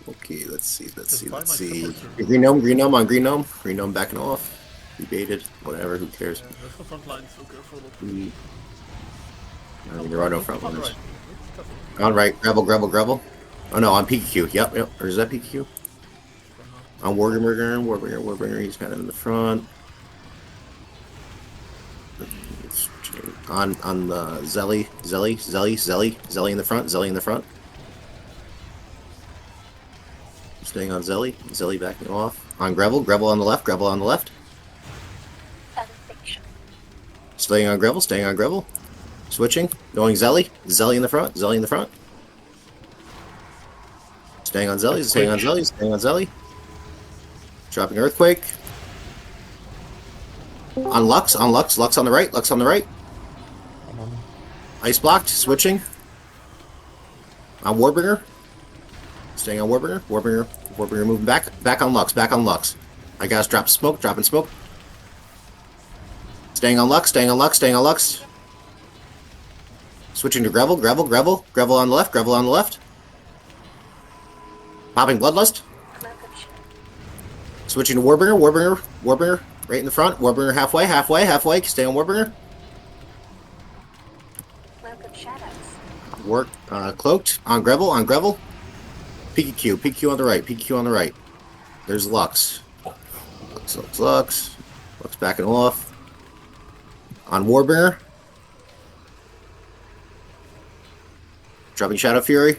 Okay, let's see, let's Just see, buy let's my triple see. turret. Green gnome on green gnome. Green gnome backing off. He baited. Whatever, who cares? Yeah, there's no front line, so careful. I On mean, the there are right, no look, front look on the runners. right. Look, careful. On right, Gravel, Gravel, Gravel. Oh no, on PQ. Yep, yep. Or is that PQ? Don't know. On Wargammer, Warbringer, he's kind of in the front. On the Zelly in the front, Zelly in the front. Staying on Zelly backing off. On Gravel on the left, Gravel on the left. Staying on Gravel. Switching, going Zelly in the front, Zelly in the front. Staying on Earthquake. Staying on Zelly. Dropping Earthquake. On Lux on the right, Lux on the right. Ice blocked, switching. On Warbringer. Staying on Warbringer moving back on Lux. I gotta drop smoke, dropping smoke. Staying on Lux. Switching to Gravel on the left. Popping Bloodlust. Switching to Warbringer, right in the front. Warbringer halfway. Stay on Warbringer. Work, cloaked. On Gravel. PQ on the right. There's Lux. Lux backing off. On Warbringer. Dropping Shadow Fury.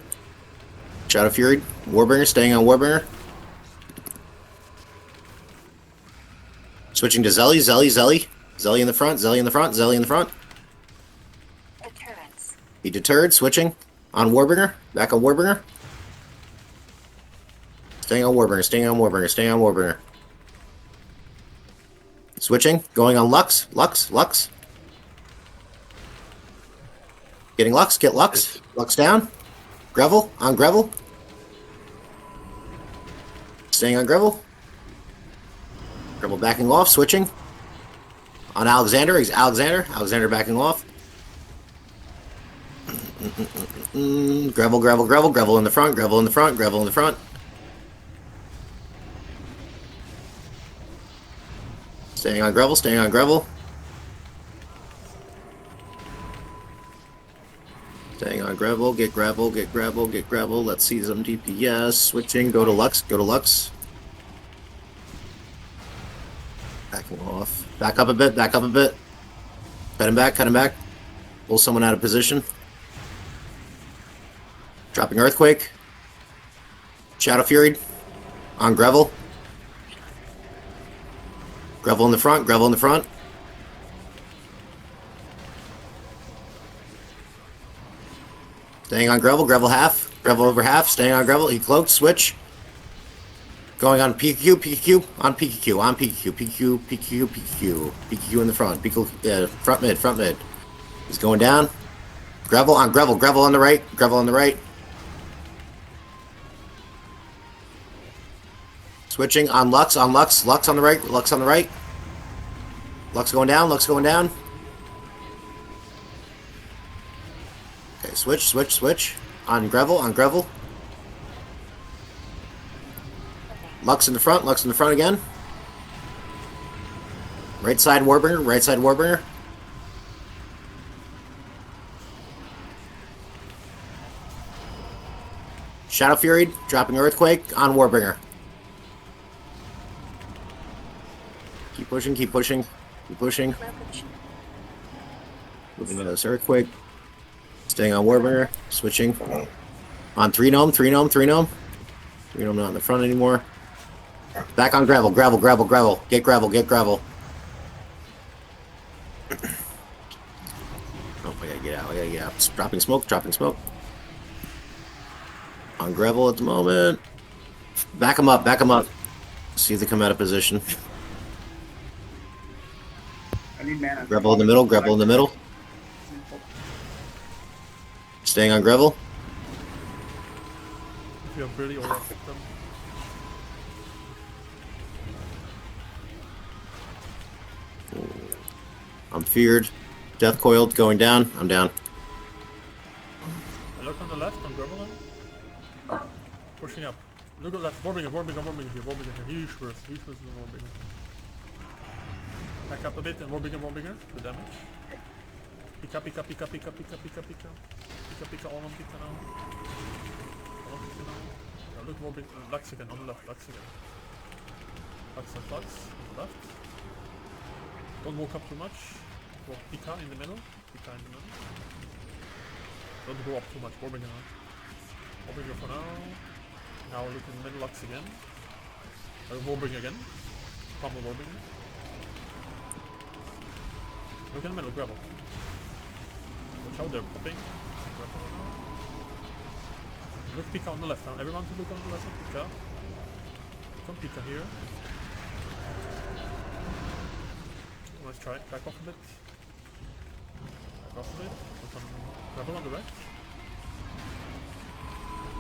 Warbringer, staying on Warbringer. Switching to Zelly. Zelly in the front. He deterred, switching. On Warbringer. Back on Warbringer. Staying on Warbringer. Switching. Going on Lux. Getting Lux. Get Lux. Lux down. Gravel. On Gravel. Staying on Gravel. Gravel backing off. Switching. On Alexander. Alexander backing off. Gravel in the front. Staying on Gravel. Staying on Gravel, get Gravel. Let's see some DPS. Switching, go to Lux. Backing off. Back up a bit. Cut him back. Pull someone out of position. Dropping Earthquake. Shadow Fury. On Gravel. Gravel in the front. Staying on Gravel over half. Staying on Gravel. He cloaked. Switch. Going on PQ. PQ in the front. Front mid. He's going down. Gravel on the right. Switching on Lux on the right. Lux going down. Okay, switch. On Gravel. Lux in the front again. Right side Warbringer. Shadow Fury, dropping Earthquake on Warbringer. Keep pushing. Moving into this Earthquake. Staying on Warbringer. Switching. On 3 gnome. 3 gnome not in the front anymore. Back on Gravel. Get Gravel. Oh, I gotta get out. Dropping smoke. On Gravel at the moment. Back him up. See if they come out of position. I need mana. Gravel in the middle. Staying on Gravel. If you have really all of them. I'm feared. Death coiled, going down. I'm down. I look on the left, on Gravel. Pushing up. Look at left. Warbringer here. Huge first. Huge first and Warbringer. Back up a bit and Warbringer. The damage. Pika. Pika, all on Pika now. Now look Warbringer. Lux again, on the left. Lux on the left. Don't walk up too much. Walk Pika in the middle. Don't go up too much. Warbringer now. Warbringer for now. Now look in the middle, Lux again. Warbringer again. Pummel Warbringer. Look in the middle, Gravel. Watch out, they're popping. Look Pika on the left now. Everyone to look on the left of Pika. Come Pika here. Let's try it. Back off a bit. Look on Gravel on the right.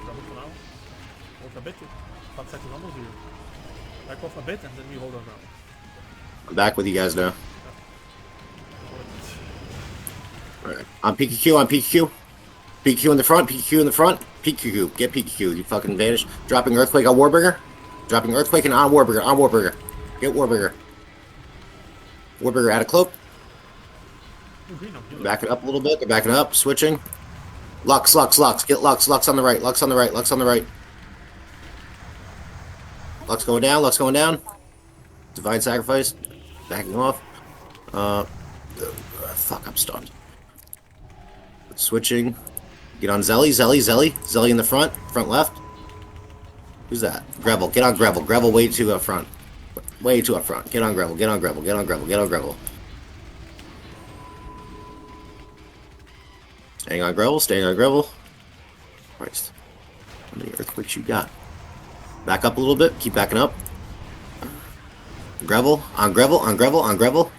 Gravel for now. Walk a bit. 5 seconds almost here. Back off a bit and then we hold our ground. I'm back with you guys now. Alright. On PQQ. PQQ in the front. PQQ. Get PQQ. You fucking vanish. Dropping Earthquake on Warbringer. Dropping Earthquake and on Warbringer. Get Warbringer. Warbringer out of cloak. Back it up a little bit. They're backing up. Switching. Lux. Get Lux. Lux on the right. Lux on the right. Lux going down. Divine Sacrifice. Backing off. Fuck, I'm stunned. Switching. Get on Zelly. Zelly in the front left. Who's that? Gravel. Get on Gravel. Gravel way too up front. Get on Gravel. Staying on Gravel. Christ. How many Earthquakes you got? Back up a little bit. Keep backing up. Gravel. On Gravel.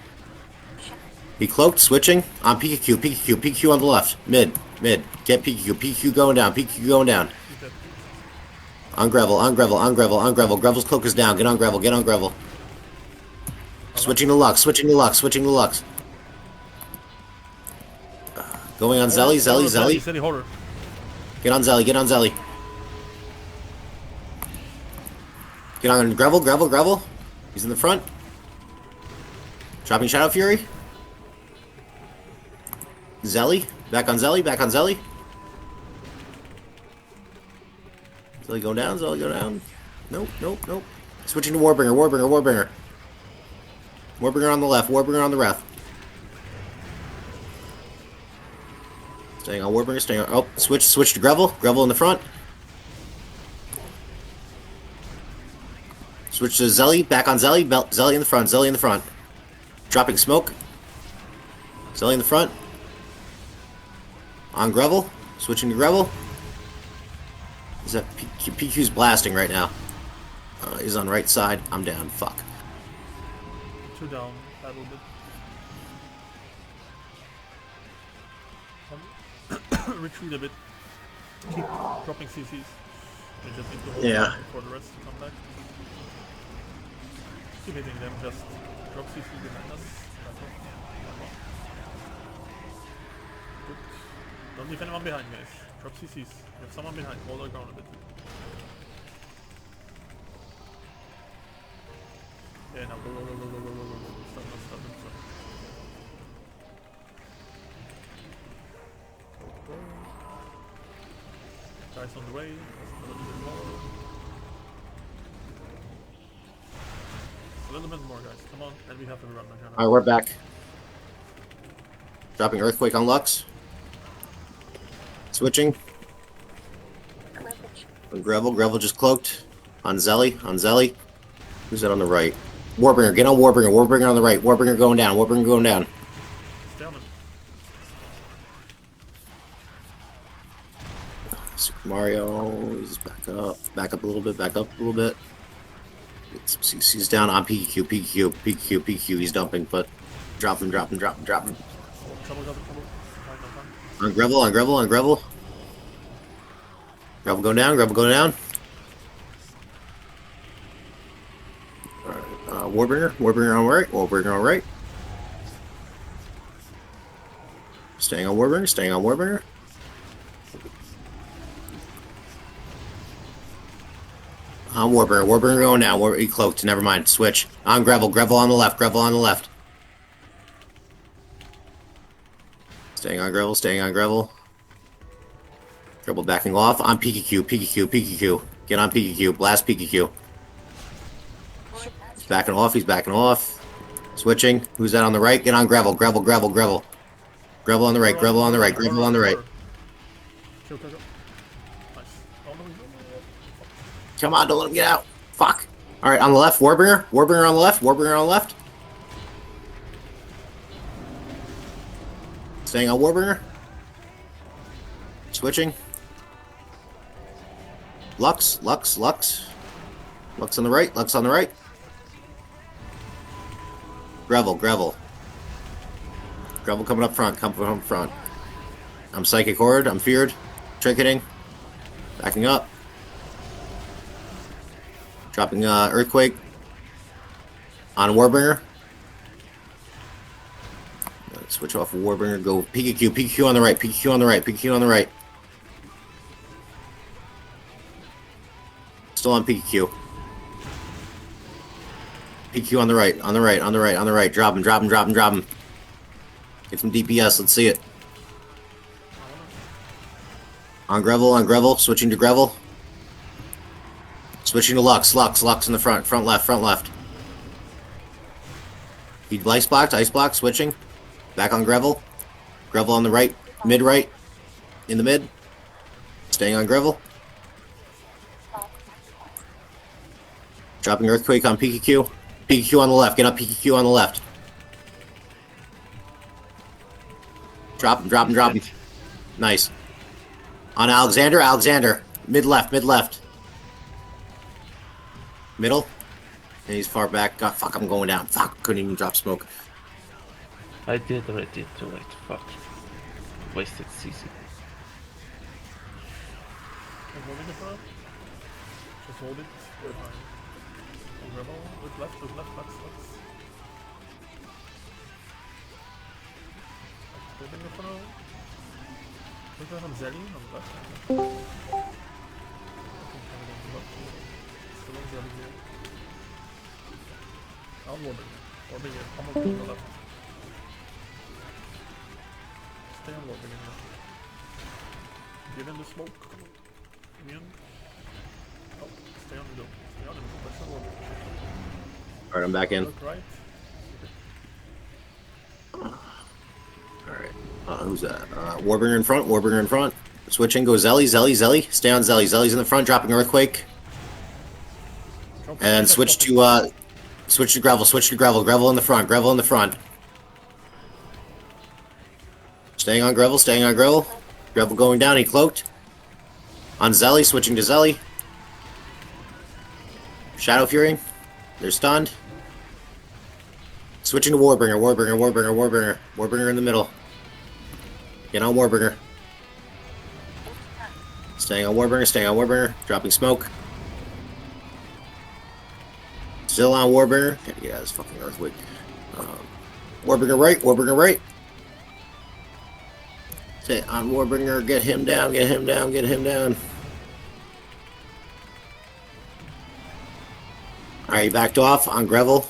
He cloaked. Switching. On PQQ on the left. Mid. Get PQQ. PQQ going down. On Gravel. Gravel's cloak is down. Get on Gravel. Switching to Lux. Going on Zelly. Get on Zelly. Get on Gravel. He's in the front. Dropping Shadow Fury. Zelly. Back on Zelly. Zelly go down. Nope. Switching to Warbringer. Warbringer on the left. Staying on Warbringer. Oh, switch to Gravel. Gravel in the front. Switch to Zelly. Back on Zelly. Zelly in the front. Dropping Smoke. Zelly in the front. On Gravel. Switching to Gravel. Is that PQ's blasting right now? He's on right side. I'm down. Fuck. 2 down. A little bit. Retreat a bit. Keep dropping CCs. They just need to hold Yeah. for the rest to come back. Keep hitting them. Just drop CC behind us. Good. Don't leave anyone behind, guys. Drop CCs. You have someone behind. Hold our ground a bit. Yeah, now go. Stop. Go. Guys on the way. A little bit more, guys. Come on. And we have to run again. Alright, we're back. Dropping Earthquake on Lux. Switching. On Gravel just cloaked. On Zelly. Who's that on the right? Warbringer, get on Warbringer on the right. Warbringer going down. Stay on him. Super Mario, he's back up a little bit. He's down on PQ. He's dumping, but drop him. Trouble. On Gravel. Gravel going down. Warbringer on right. Staying on Warbringer. On Warbringer. Warbringer going now. He cloaked. Never mind. Switch. On Gravel. Gravel on the left. Gravel on the left. Staying on Gravel. Staying on Gravel. Gravel backing off. On PQQ. PQQ. PQQ. Get on PQQ. Blast PQQ. He's backing off. He's backing off. Switching. Who's that on the right? Get on Gravel. Gravel. Gravel. Gravel. Gravel on the right. Gravel on the right. Gravel on the right. Go, go, go. Nice. Oh, no, no. Come on, don't let him get out. Fuck. Alright, on the left, Warbringer. Warbringer on the left. Warbringer on the left. Staying on Warbringer. Switching. Lux, Lux, Lux. Lux on the right. Lux on the right. Gravel, Gravel. Gravel coming up front. Coming up front. I'm Psychic Horde. I'm Feared. Tricketing. Backing up. Dropping Earthquake. On Warbringer. Switch off of Warbringer. Go PQQ. PQQ on the right. PQQ on the right. PQQ on the right. Still on PQQ. PQ on the right. On the right. On the right. On the right. Drop him. Drop him. Drop him. Drop him. Get some DPS. Let's see it. On Gravel. On Gravel. Switching to Gravel. Switching to Lux. Lux. Lux in the front. Front left. Front left. He ice blocked. Ice blocked. Switching. Back on Gravel. Gravel on the right. Mid right. In the mid. Staying on Gravel. Dropping Earthquake on PQQ. PQQ on the left. Get up PQQ on the left. Drop him. Drop him. Drop him. Nice. On Alexander. Alexander. Mid left. Mid left. Middle. And he's far back. God, fuck, I'm going down. Fuck, couldn't even drop smoke. I did already, too late. Fuck. Wasted CC. I'm holding it for us. Just hold it. We're fine. On Rebel. With left. Lux, Lux. Holding it for now. Look at some Zelly on the left. Still on Zelly here. On Warbringer. Warbringer. Come on the left. Stay on Warbringer now. Give him the smoke. Come on. Immune. Oh, stay on the middle. Stay on the middle. That's the Warbringer. Alright, I'm back in. Look right. Alright. Who's that? Warbringer in front. Warbringer in front. Switching. Go Zelly. Zelly. Zelly. Stay on Zelly. Zelly's in the front. Dropping Earthquake. And switch to switch to Gravel. Switch to Gravel. Gravel in the front. Gravel in the front. Staying on Gravel. Staying on Gravel. Gravel going down. He cloaked. On Zelly. Switching to Zelly. Shadow Fury. They're stunned. Switching to Warbringer. Warbringer. Warbringer. Warbringer. Warbringer in the middle. Get on Warbringer. Staying on Warbringer. Staying on Warbringer. Dropping smoke. Still on Warbringer. Gotta get out of this fucking Earthquake. Warbringer right. Warbringer right. Stay on Warbringer. Get him down. Get him down. Get him down. Alright, backed off on Gravel.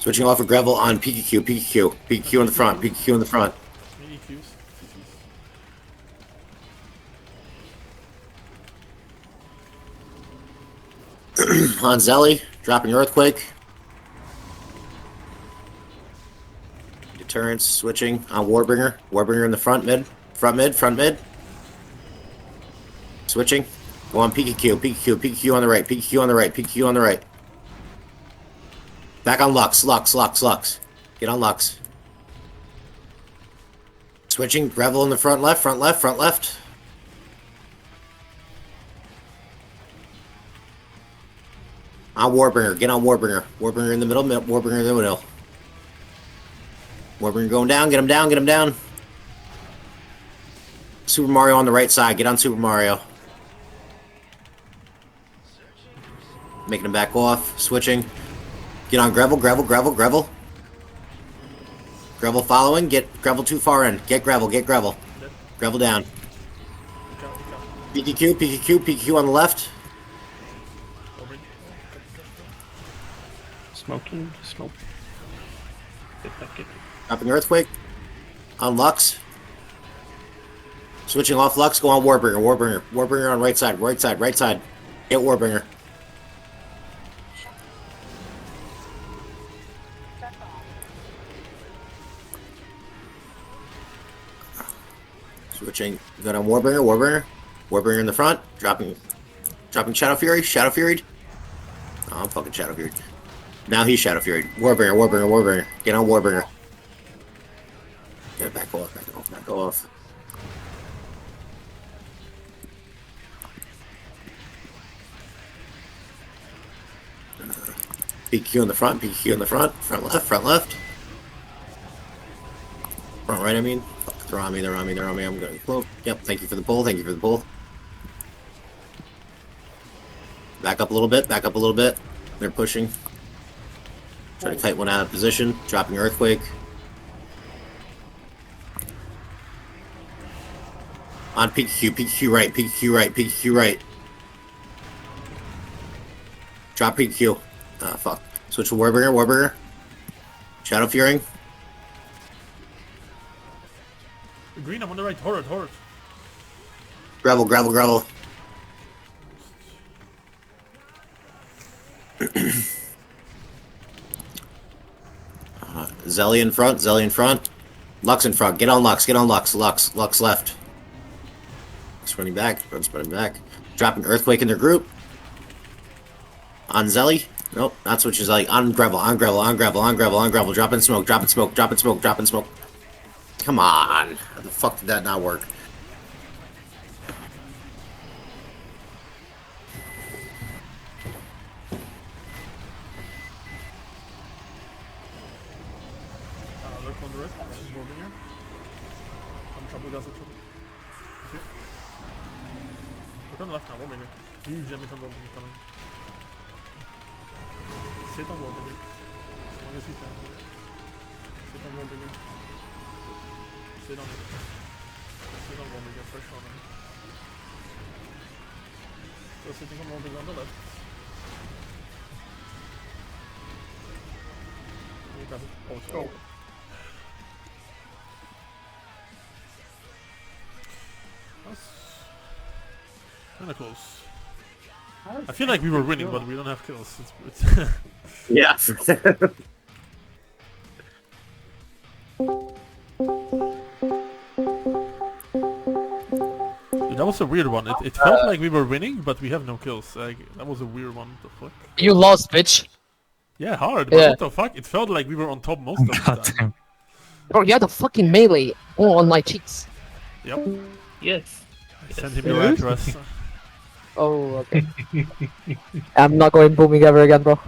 Switching off of Gravel on PQQ. PQQ. PQQ in the front. PQQ in the front. On Zelly, dropping Earthquake. Deterrence, switching on Warbringer. Warbringer in the front mid. Front mid, front mid. Switching. Go on PQQ, PQQ, PQQ on the right, PQQ on the right, PQQ on the right. Back on Lux, Lux, Lux, Lux. Get on Lux. Switching, Gravel in the front left, front left, front left. On Warbringer, get on Warbringer. Warbringer in the middle, Warbringer in the middle. Warbringer going down, get him down, get him down. Super Mario on the right side, get on Super Mario. Making him back off, switching. Get on Gravel, Gravel, Gravel, Gravel. Gravel following, get Gravel too far in. Get Gravel, get Gravel. Gravel down. PQQ, PQQ, PQQ on the left. Smoking, smoke. Get back, get back. Dropping Earthquake. On Lux. Switching off Lux, go on Warbringer, Warbringer. Warbringer on right side, right side, right side. Hit Warbringer. Switching, good on Warbringer, Warbringer. Warbringer in the front, dropping Shadow Fury, Shadow Fury. Oh, I'm fucking Shadow Fury. Now he's Shadow Fury. Warbringer, Warbringer, Warbringer. Get on Warbringer. Get back off, back off, back off. PQ in the front, PQ in the front, front left, front left. Front right, I mean. Fuck, they're on me, they're on me, they're on me. I'm going to close. Yep, thank you for the pull, thank you for the pull. Back up a little bit, back up a little bit. They're pushing. Try to kite one out of position, dropping Earthquake. On PQ, PQ right, PQ right, PQ right. Drop PQ. Ah, fuck. Switch to Warbringer, Warbringer. Shadow Fury. Green, I'm on the right. Horrid, horrid. Gravel, gravel, gravel. Zelly in front, Zelly in front. Lux in front. Get on Lux, get on Lux. Lux, Lux left. Lux running back, Lux running back. Dropping Earthquake in their group. On Zelly. Nope, not switching Zelly. On gravel, on gravel, on gravel, on gravel, on gravel. Dropping smoke, dropping smoke, dropping smoke, dropping smoke. Come on. How the fuck did that not work? Look on the right. Moving here. I'm trouble, guys. Trouble. Okay. Look on the left now. Moving here. Huge enemy from moving coming. Sit on moving here. As long as he can. Sit on moving here. Sit on it. Sit on moving here. Pressure on him. Still sitting on moving on the left. You got it. Oh, it's over. That's kinda close. I feel like we were winning, but we don't have kills. It's Yeah. Dude, that was a weird one. It felt like we were winning, but we have no kills. Like, that was a weird one. What the fuck? You lost, bitch. Yeah, hard. But Yeah. what the fuck? It felt like we were on top most of the God time. damn. Bro, you had a fucking melee all on my cheeks. Yep. Yes. Send him your address. Oh, okay. I'm not going booming ever again, bro.